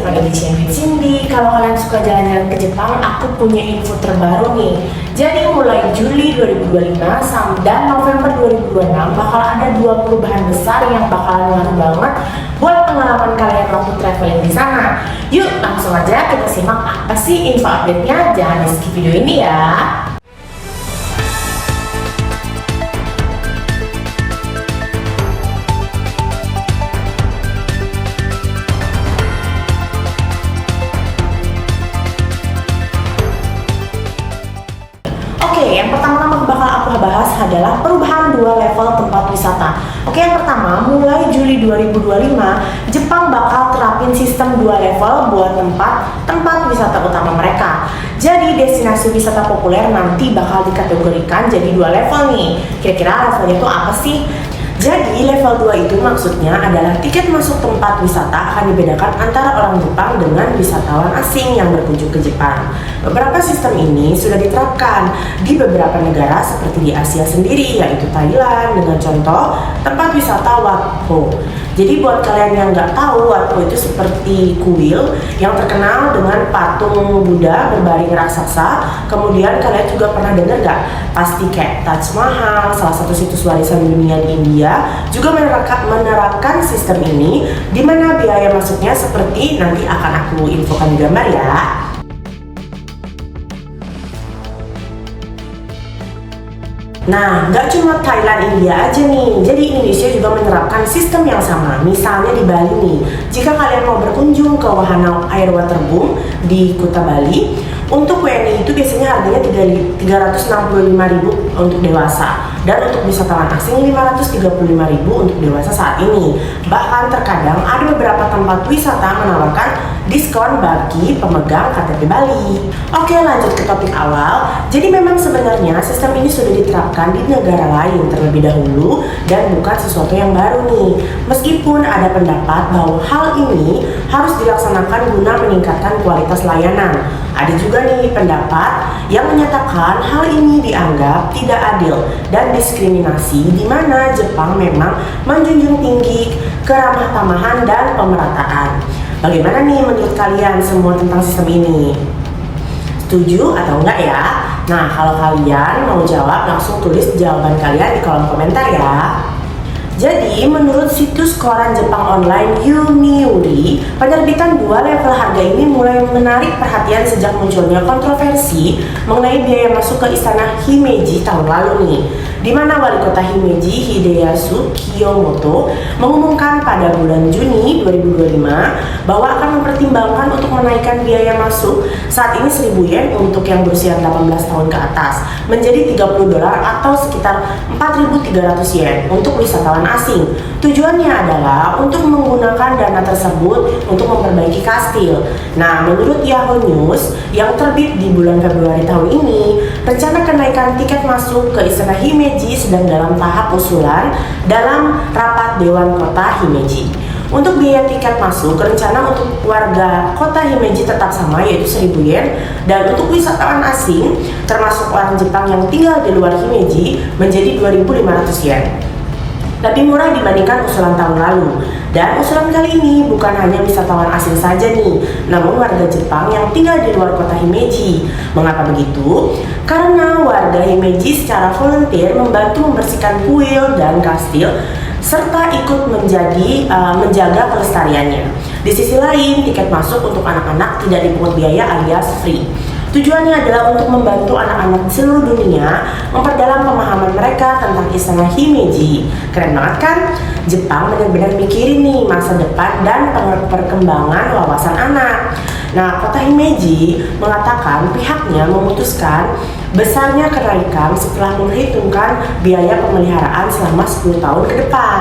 Jepang Edition with Cindy. Kalau kalian suka jalan-jalan ke Jepang, aku punya info terbaru nih. Jadi mulai Juli 2025 dan November 2026 bakal ada 2 perubahan besar yang bakalan ngaruh banget buat pengalaman kalian waktu traveling di sana. Yuk langsung aja kita simak apa sih info update-nya. Jangan di skip video ini ya. Oke, yang pertama bakal aku bahas adalah perubahan 2 level tempat wisata. Oke, yang pertama, mulai Juli 2025, Jepang bakal terapin sistem 2 level buat tempat wisata utama mereka. Jadi, destinasi wisata populer nanti bakal dikategorikan jadi 2 level nih. Kira-kira levelnya itu apa sih? Jadi level 2 itu maksudnya adalah tiket masuk tempat wisata akan dibedakan antara orang Jepang dengan wisatawan asing yang berkunjung ke Jepang. Beberapa sistem ini sudah diterapkan di beberapa negara seperti di Asia sendiri, yaitu Thailand dengan contoh tempat wisata Wat Po. Jadi buat kalian yang nggak tahu, Wat Po itu seperti kuil yang terkenal dengan patung Buddha berbaring raksasa. Kemudian kalian juga pernah dengar nggak? Pasti kayak Taj Mahal, salah satu situs warisan dunia di India, juga menerapkan sistem ini, di mana biaya masuknya seperti nanti akan aku infokan di gambar ya. Nah, nggak cuma Thailand, India aja nih. Jadi Indonesia juga menerapkan sistem yang sama. Misalnya di Bali nih, jika kalian mau berkunjung ke wahana air waterboom di Kuta Bali, untuk WNI itu biasanya harganya 365.000 untuk dewasa, dan untuk wisatawan asing 535.000 untuk dewasa saat ini. Bahkan terkadang ada beberapa tempat wisata menawarkan diskon bagi pemegang KTP Bali. Oke, lanjut ke topik awal. Jadi memang sebenarnya sistem ini sudah diterapkan di negara lain terlebih dahulu dan bukan sesuatu yang baru nih. Meskipun ada pendapat bahwa hal ini harus dilaksanakan guna meningkatkan kualitas layanan. Ada juga nih pendapat yang menyatakan hal ini dianggap tidak adil dan diskriminasi, di mana Jepang memang menjunjung tinggi keramah tamahan dan pemerataan. Bagaimana nih menurut kalian semua tentang sistem ini? Setuju atau enggak ya? Nah, kalau kalian mau jawab, langsung tulis jawaban kalian di kolom komentar ya. Jadi, menurut situs koran Jepang online Yomiuri, penerbitan 2 level harga ini mulai menarik perhatian sejak munculnya kontroversi mengenai biaya masuk ke istana Himeji tahun lalu nih, di mana wali kota Himeji Hideyasu Kiyomoto mengumumkan pada bulan Juni 2025 bahwa akan mempertimbangkan untuk menaikkan biaya masuk saat ini 1.000 yen untuk yang berusia 18 tahun ke atas menjadi $30 atau sekitar 4.300 yen untuk wisatawan asing. Tujuannya adalah untuk menggunakan dana tersebut untuk memperbaiki kastil. Nah, menurut Yahoo News yang terbit di bulan Februari tahun ini, rencana kenaikan tiket masuk ke istana Himeji sedang dalam tahap usulan dalam rapat Dewan Kota Himeji. Untuk biaya tiket masuk, rencana untuk warga kota Himeji tetap sama, yaitu 1.000 yen, dan untuk wisatawan asing termasuk orang Jepang yang tinggal di luar Himeji menjadi 2.500 yen. Lebih murah dibandingkan usulan tahun lalu. Dan usulan kali ini bukan hanya wisatawan asing saja nih, namun warga Jepang yang tinggal di luar kota Himeji. Mengapa begitu? Karena warga Himeji secara volunteer membantu membersihkan kuil dan kastil serta ikut menjaga kelestariannya. Di sisi lain, tiket masuk untuk anak-anak tidak dipungut biaya alias free. Tujuannya adalah untuk membantu anak-anak di seluruh dunia memperdalam pemahaman mereka tentang istana Himeji. Keren banget kan? Jepang benar-benar mikirin nih masa depan dan perkembangan wawasan anak. Nah, kota Himeji mengatakan pihaknya memutuskan besarnya kenaikan setelah memperhitungkan biaya pemeliharaan selama 10 tahun ke depan.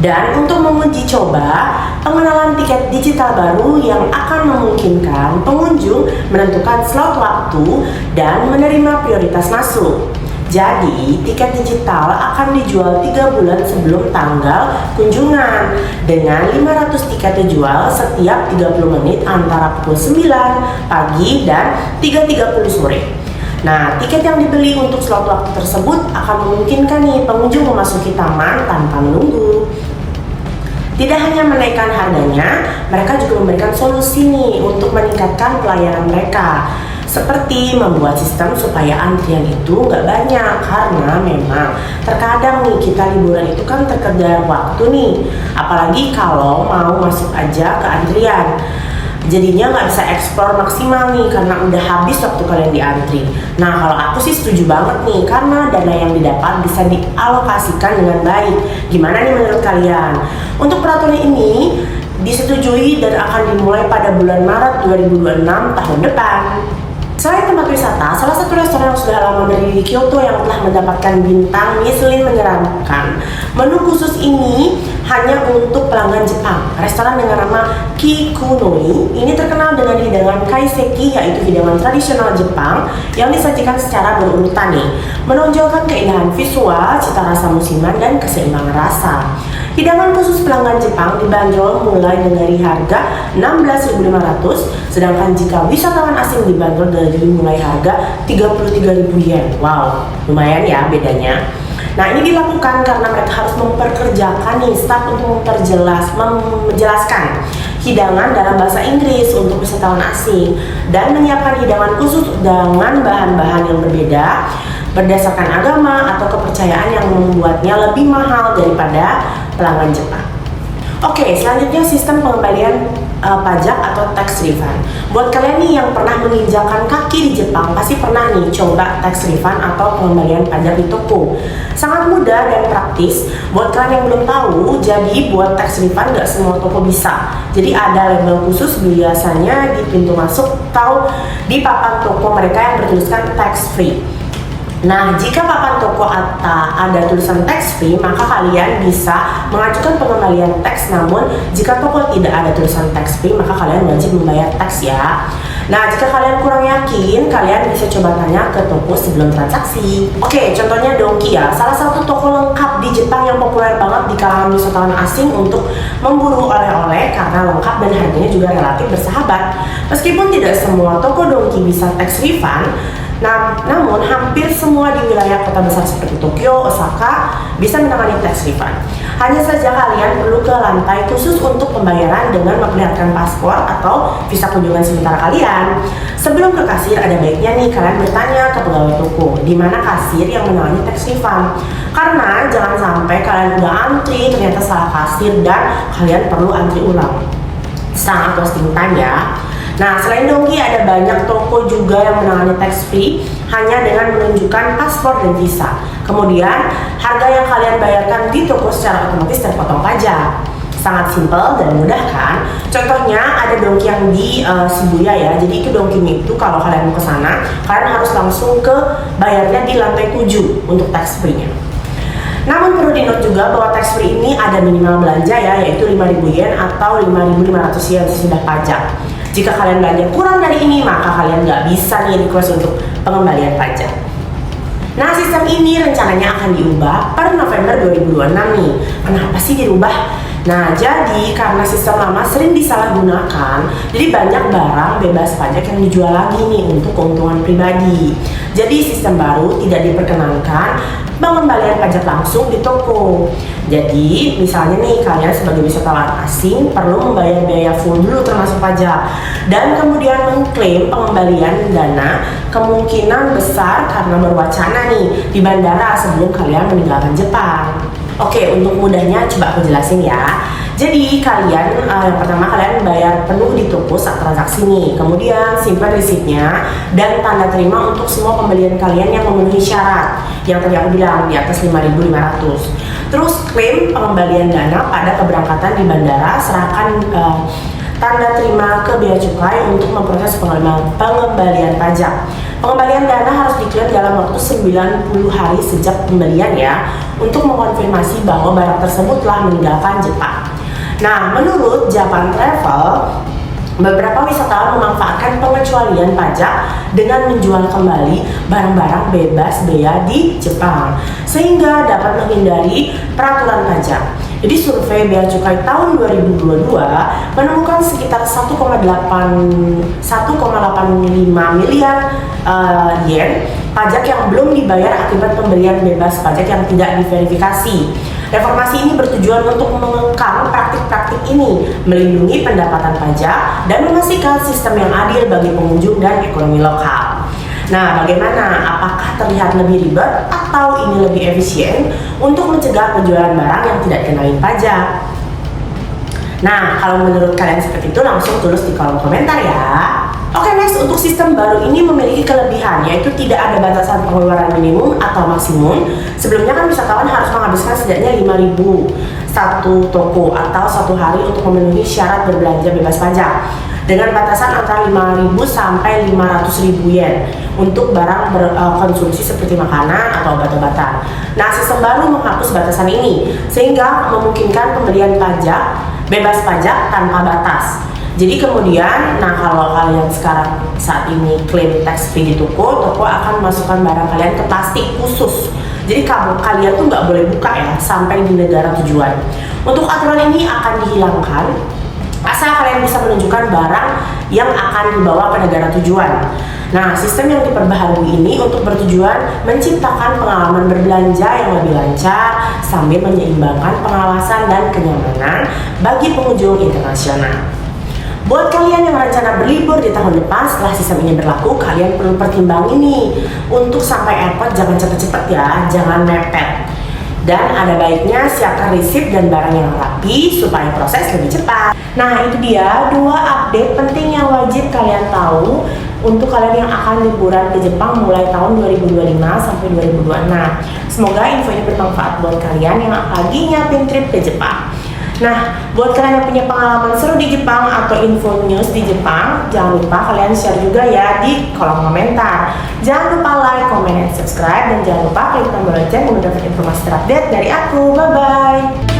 Dan untuk menguji coba pengenalan tiket digital baru yang akan memungkinkan pengunjung menentukan slot waktu dan menerima prioritas masuk. Jadi, tiket digital akan dijual 3 bulan sebelum tanggal kunjungan dengan 500 tiket dijual setiap 30 menit antara pukul 9 pagi dan 3.30 sore. Nah, tiket yang dibeli untuk slot waktu tersebut akan memungkinkan nih pengunjung memasuki taman tanpa menunggu. Tidak hanya menaikkan harganya, mereka juga memberikan solusi nih untuk meningkatkan pelayanan mereka. Seperti membuat sistem supaya antrian itu nggak banyak, karena memang terkadang nih kita liburan itu kan terkejar waktu nih, apalagi kalau mau masuk aja ke antrian. Jadinya nggak bisa eksplor maksimal nih karena udah habis waktu kalian diantri. Nah, kalau aku sih setuju banget nih, karena dana yang didapat bisa dialokasikan dengan baik. Gimana nih menurut kalian? Untuk peraturan ini disetujui dan akan dimulai pada bulan Maret 2026 tahun depan. Selain tempat wisata, salah satu restoran yang sudah lama berdiri di Kyoto yang telah mendapatkan bintang Michelin menyeramkan. Menu khusus ini hanya untuk pelanggan Jepang. Restoran dengan nama Kikunoi ini terkenal dengan hidangan kaiseki, yaitu hidangan tradisional Jepang yang disajikan secara berurutan nih, menonjolkan keindahan visual, cita rasa musiman, dan keseimbangan rasa. Hidangan khusus pelanggan Jepang dibanderol mulai dari harga 16.500, sedangkan jika wisatawan asing dibanderol dari mulai harga 33.000 yen. Wow, lumayan ya bedanya. Nah, ini dilakukan karena mereka harus memperkerjakan nih staf untuk menjelaskan hidangan dalam bahasa Inggris untuk wisatawan asing dan menyiapkan hidangan khusus dengan bahan-bahan yang berbeda berdasarkan agama atau kepercayaan yang membuatnya lebih mahal daripada pelanggan Jepang. Oke, selanjutnya sistem pengembalian pajak atau tax refund. Buat kalian nih yang pernah menginjakan kaki di Jepang, pasti pernah nih coba tax refund atau pengembalian pajak di toko. Sangat mudah dan praktis. Buat kalian yang belum tahu, jadi buat tax refund nggak semua toko bisa. Jadi ada label khusus biasanya di pintu masuk atau di papan toko mereka yang bertuliskan tax free. Nah, jika papan toko ada tulisan tax free, maka kalian bisa mengajukan pengembalian tax. Namun, jika toko tidak ada tulisan tax free, maka kalian wajib membayar tax ya. Nah, jika kalian kurang yakin, kalian bisa coba tanya ke toko sebelum transaksi. Oke, contohnya Donki ya, salah satu toko lengkap di Jepang yang populer banget di kalangan wisatawan asing untuk memburu oleh-oleh karena lengkap dan harganya juga relatif bersahabat. Meskipun tidak semua toko Donki bisa tax refund, namun hampir semua di wilayah kota besar seperti Tokyo, Osaka bisa menangani tax refund. Hanya saja kalian perlu ke lantai khusus untuk pembayaran dengan memperlihatkan paspor atau visa kunjungan sementara kalian. Sebelum ke kasir, ada baiknya nih kalian bertanya ke pegawai toko di mana kasir yang menangani tax refund. Karena jangan sampai kalian udah antri ternyata salah kasir dan kalian perlu antri ulang. Sangat wasting time ya. Nah, selain Donki ada banyak toko juga yang menangani tax free hanya dengan menunjukkan paspor dan visa. Kemudian, harga yang kalian bayarkan di toko secara otomatis terpotong pajak. Sangat simpel dan mudah kan? Contohnya ada Donki yang di Shibuya ya. Jadi itu Donkinya itu kalau kalian mau ke sana, kalian harus langsung ke bayarnya di lantai 7 untuk tax free-nya. Namun perlu di-note juga bahwa tax free ini ada minimal belanja ya, yaitu 5.000 yen atau 5.500 yen sesudah pajak. Jika kalian belanja kurang dari ini, maka kalian nggak bisa nih request untuk pengembalian pajak. Nah, sistem ini rencananya akan diubah per November 2026 nih. Kenapa sih dirubah? Nah, jadi karena sistem lama sering disalahgunakan, jadi banyak barang bebas pajak yang dijual lagi nih untuk keuntungan pribadi. Jadi sistem baru tidak diperkenankan pengembalian pajak langsung di toko. Jadi misalnya nih kalian sebagai wisatawan asing perlu membayar biaya full dulu termasuk pajak dan kemudian mengklaim pengembalian dana kemungkinan besar karena berwacana nih di bandara sebelum kalian meninggalkan Jepang. Oke, untuk mudahnya coba aku jelasin ya. Jadi kalian yang pertama kalian bayar penuh di toko saat transaksi nih, kemudian simpan resipnya dan tanda terima untuk semua pembelian kalian yang memenuhi syarat yang tadi aku bilang di atas 5.500. Terus klaim pengembalian dana pada keberangkatan di bandara, serahkan tanda terima ke bea cukai untuk memproses pengembalian pajak. Pengembalian dana harus diklaim dalam waktu 90 hari sejak pembelian ya, untuk mengonfirmasi bahwa barang tersebut telah meninggalkan Jepang. Nah, menurut Japan Travel, beberapa wisatawan memanfaatkan pengecualian pajak dengan menjual kembali barang-barang bebas bea di Jepang, sehingga dapat menghindari peraturan pajak. Jadi survei bea cukai tahun 2022 menemukan sekitar 1,85 miliar yen pajak yang belum dibayar akibat pemberian bebas pajak yang tidak diverifikasi. Reformasi ini bertujuan untuk mengekang praktik-praktik ini, melindungi pendapatan pajak, dan memastikan sistem yang adil bagi pengunjung dan ekonomi lokal. Nah, bagaimana? Apakah terlihat lebih ribet atau ini lebih efisien untuk mencegah penjualan barang yang tidak dikenai pajak? Nah, kalau menurut kalian seperti itu, langsung tulis di kolom komentar ya. Oke, next, untuk sistem baru ini memiliki kelebihan, yaitu tidak ada batasan pengeluaran minimum atau maksimum. Sebelumnya kan wisatawan harus menghabiskan setidaknya 5.000 satu toko atau satu hari untuk memenuhi syarat berbelanja bebas pajak, dengan batasan antara 5.000 sampai 500.000 yen untuk barang berkonsumsi seperti makanan atau obat-obatan. Nah, sistem baru menghapus batasan ini sehingga memungkinkan pembelian pajak bebas pajak tanpa batas. Jadi kemudian, nah kalau kalian saat ini klaim tax free di toko akan masukkan barang kalian ke plastik khusus. Jadi kalian tuh nggak boleh buka ya sampai di negara tujuan. Untuk aturan ini akan dihilangkan asal kalian bisa menunjukkan barang yang akan dibawa ke negara tujuan. Nah, sistem yang diperbaharui ini untuk bertujuan menciptakan pengalaman berbelanja yang lebih lancar sambil menyeimbangkan pengawasan dan kenyamanan bagi pengunjung internasional. Buat kalian yang rencana berlibur di tahun depan setelah sistem ini berlaku, kalian perlu pertimbangin nih, untuk sampai airport jangan cepet-cepet ya, jangan mepet. Dan ada baiknya siapkan resip dan barang yang rapi supaya proses lebih cepat. Nah, itu dia 2 update penting yang wajib kalian tahu untuk kalian yang akan liburan ke Jepang mulai tahun 2025 sampai 2026. Semoga info ini bermanfaat buat kalian yang lagi nyiapin trip ke Jepang. Nah, buat kalian yang punya pengalaman seru di Jepang atau info news di Jepang, jangan lupa kalian share juga ya di kolom komentar. Jangan lupa like, comment, dan subscribe, dan jangan lupa klik tombol lonceng untuk dapat informasi terupdate dari aku. Bye-bye!